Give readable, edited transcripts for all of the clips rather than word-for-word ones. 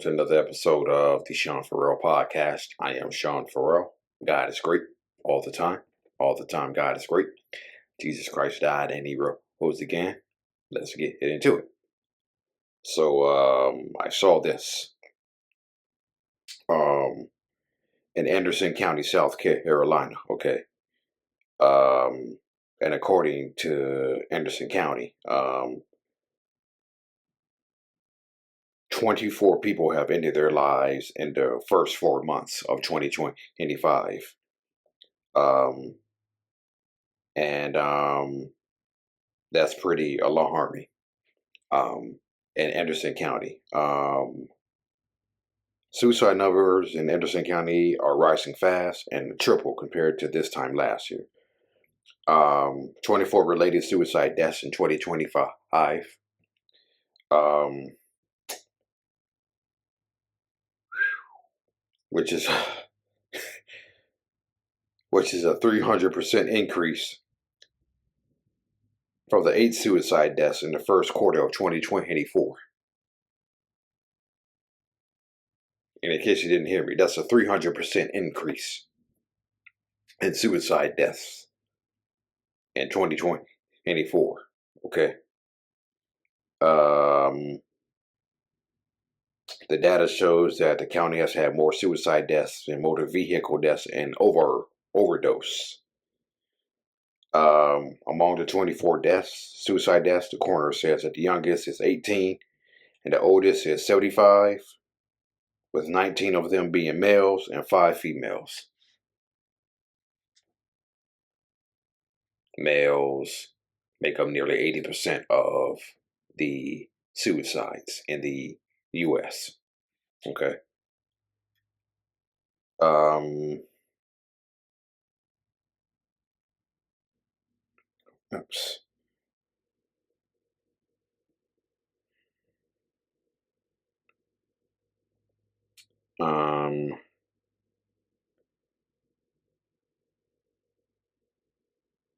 to another episode of the Sean Farrell Podcast. I am Sean Farrell. God is great all the time. All the time, God is great. Jesus Christ died and he rose again. Let's get into it. So I saw this in Anderson County, South Carolina. Okay. And according to Anderson County, 24 people have ended their lives in the first 4 months of 2025. Um, and that's pretty alarming. In Anderson County, suicide numbers in Anderson County are rising fast and triple compared to this time last year. 24 related suicide deaths in 2025. Um, which is a 300% increase from the 8 suicide deaths in the first quarter of 2024. And in case you didn't hear me, that's a 300% increase in suicide deaths in 2024. Okay. The data shows that the county has had more suicide deaths and motor vehicle deaths and overdose. Among the 24 suicide deaths, the coroner says that the youngest is 18 and the oldest is 75, with 19 of them being males and 5 females. Males make up nearly 80% of the suicides in the U.S. Okay. Oops.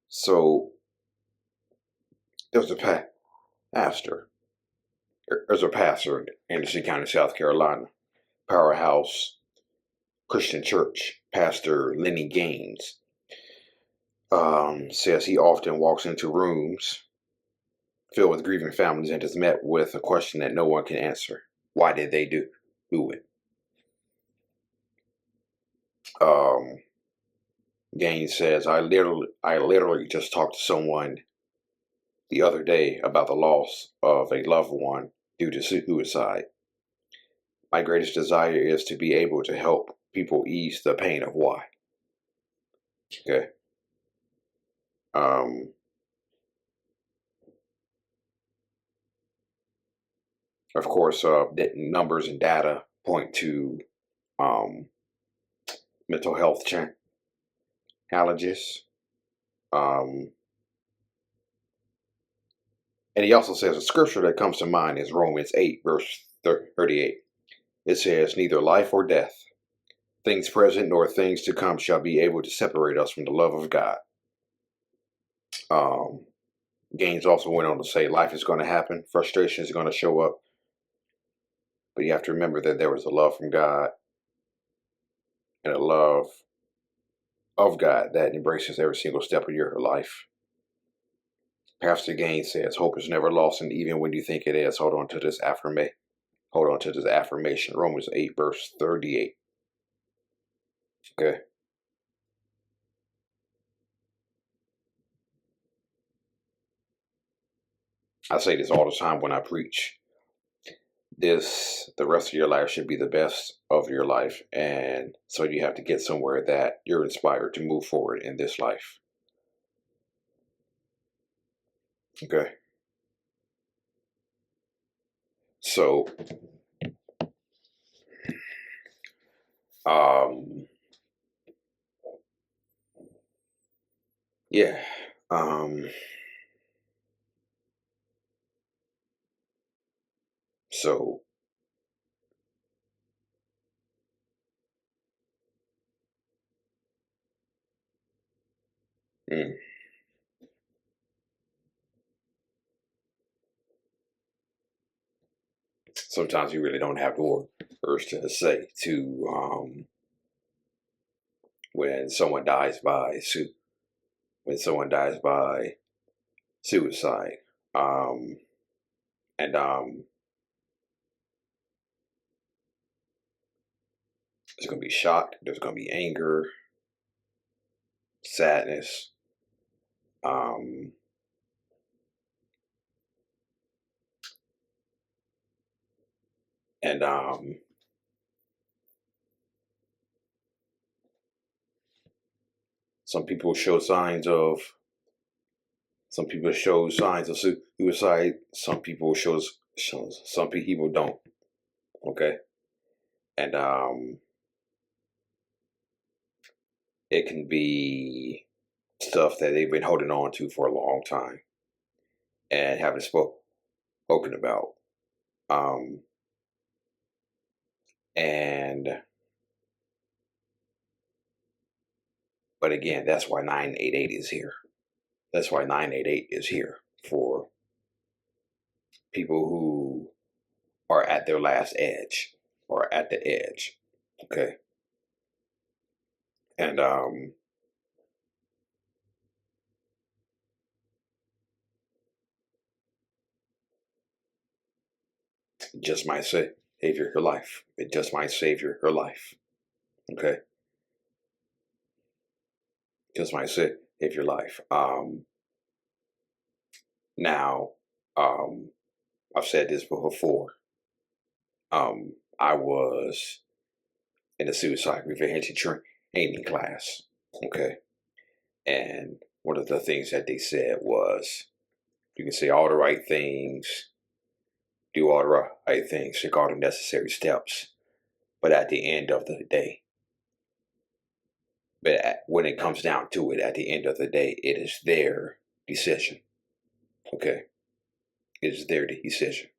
So there's a pastor. There's a pastor in Anderson County, South Carolina, Powerhouse Christian Church. Pastor Lenny Gaines says he often walks into rooms filled with grieving families and is met with a question that no one can answer: why did they do it? Gaines says, I literally just talked to someone the other day about the loss of a loved one due to suicide. My greatest desire is to be able to help people ease the pain of why. Okay. Of course, numbers and data point to mental health challenges. And he also says a scripture that comes to mind is Romans 8, verse 38. It says, neither life or death, things present nor things to come, shall be able to separate us from the love of God. Gaines also went on to say life is going to happen, frustration is going to show up, but you have to remember that there was a love from God and a love of God that embraces every single step of your life. Pastor Gaines says, hope is never lost, and even when you think it is, hold on to this affirmation. Romans 8, verse 38. Okay. I say this all the time when I preach. The rest of your life should be the best of your life. And so you have to get somewhere that you're inspired to move forward in this life. Okay. So, yeah. So, mm, sometimes you really don't have the words to say to when someone dies by suicide. Um, and there's gonna be shock. There's gonna be anger, sadness. Um, and some people show signs of suicide. Some people don't. Okay, and it can be stuff that they've been holding on to for a long time and haven't spoken about. Um, and but again, that's why 988 is here. That's why 988 is here for people who are at their last edge or at the edge. Okay. And it just might save your life. It just might save your life. Okay. Just might save your life. Now, I've said this before. I was in a suicide prevention training class. Okay. And one of the things that they said was, you can say all the right things, do all the right things, take all the necessary steps. But at the end of the day, when it comes down to it, at the end of the day, it is their decision. Okay. It is their decision.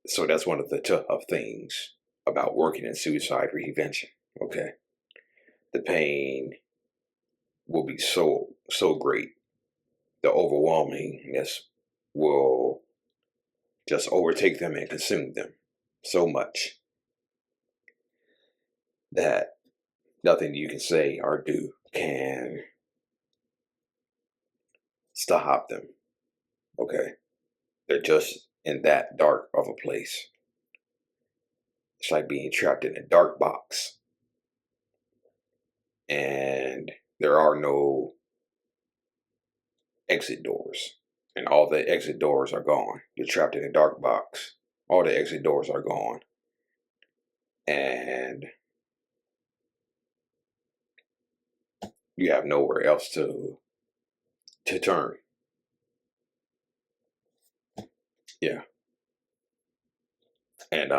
So that's one of the tough things about working in suicide prevention. Okay. The pain will be so great. The overwhelmingness will just overtake them and consume them so much that nothing you can say or do can stop them. Okay. They're just in that dark of a place. It's like being trapped in a dark box. And there are no exit doors. And all the exit doors are gone. You're trapped in a dark box. All the exit doors are gone. And you have nowhere else to turn. Yeah. And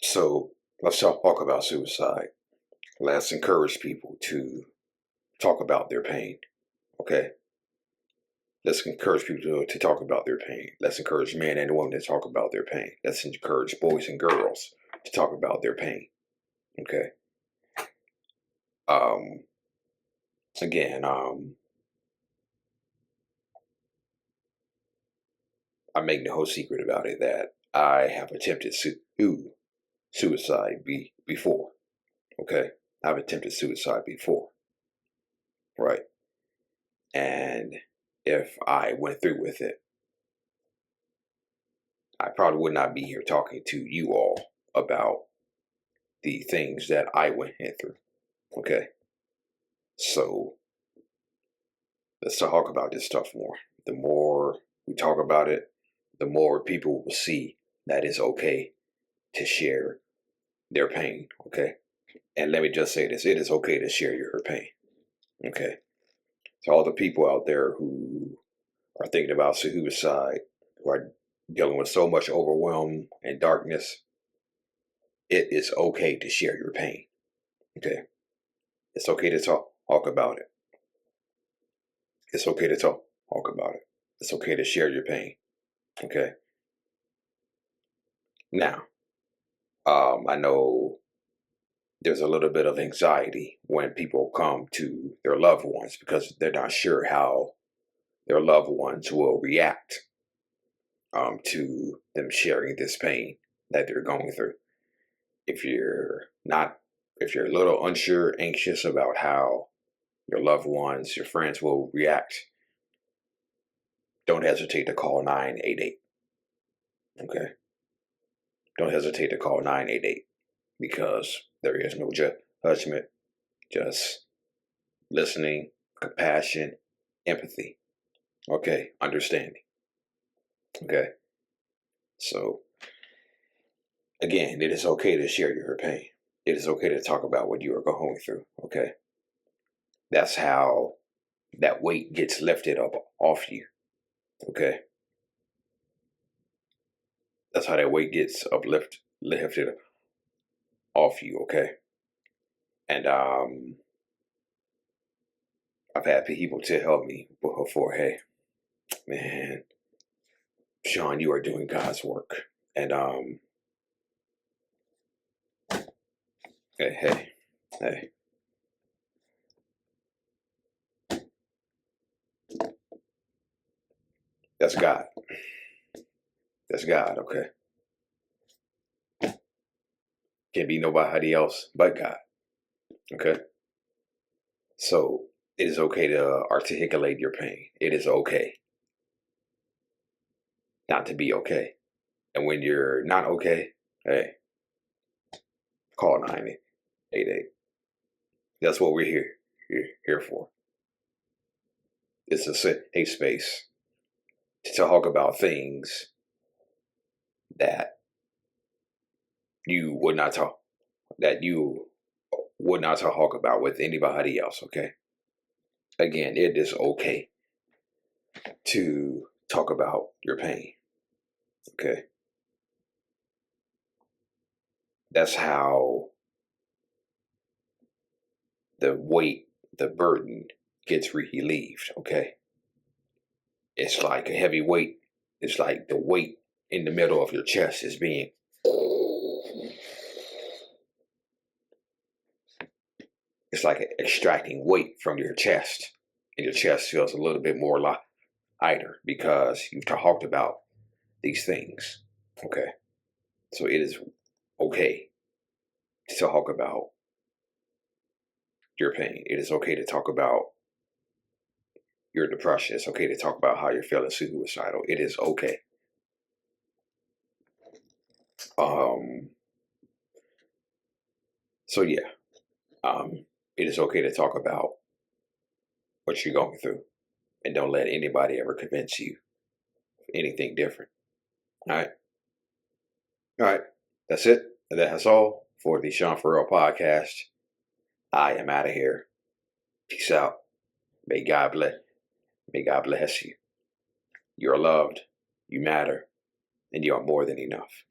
so let's talk about suicide. Let's encourage people to talk about their pain. Okay. Let's encourage people to talk about their pain. Let's encourage men and women to talk about their pain. Let's encourage boys and girls to talk about their pain. Okay. Um, again, I make no secret about it that I have attempted suicide before. Okay. I've attempted suicide before. Right. And if I went through with it, I probably would not be here talking to you all about the things that I went through. Okay. So let's talk about this stuff more. The more we talk about it, the more people will see that it's okay to share their pain. Okay. And let me just say this, it is okay to share your pain. Okay. So all the people out there who are thinking about suicide, who are dealing with so much overwhelm and darkness, it is okay to share your pain. Okay. It's okay to talk about it. It's okay to talk about it. It's okay to share your pain. Okay. Now, I know there's a little bit of anxiety when people come to their loved ones because they're not sure how their loved ones will react to them sharing this pain that they're going through. If you're a little unsure, anxious about how your loved ones, your friends will react, don't hesitate to call 988. Okay? Don't hesitate to call 988 because there is no judgment, just listening, compassion, empathy. Okay? Understanding. Okay? So, again, it is okay to share your pain. It is okay to talk about what you are going through. Okay? That's how that weight gets lifted up off you. Okay? That's how that weight gets lifted off you. Okay? And I've had people to help me before. Hey, man, Sean, you are doing God's work. And hey. That's God. That's God, okay? Can't be nobody else but God, okay? So it is okay to articulate your pain. It is okay not to be okay. And when you're not okay, hey, call 988. That's what we're here for. It's a safe space to talk about things that you would not talk about with anybody else, okay? Again, it is okay to talk about your pain, okay? That's how the weight, the burden gets relieved, okay? It's like a heavy weight. It's like the weight in the middle of your chest is being it's like extracting weight from your chest, and your chest feels a little bit more lighter because you've talked about these things. Okay, so it is okay to talk about your pain. It is okay to talk about your depression. It's okay to talk about how you're feeling suicidal. It is okay. So yeah, it is okay to talk about what you're going through, and don't let anybody ever convince you anything different. All right. That's it. That's all for the Sean Farrell podcast. I am out of here. Peace out. May God bless you. You're loved. You matter, and you are more than enough.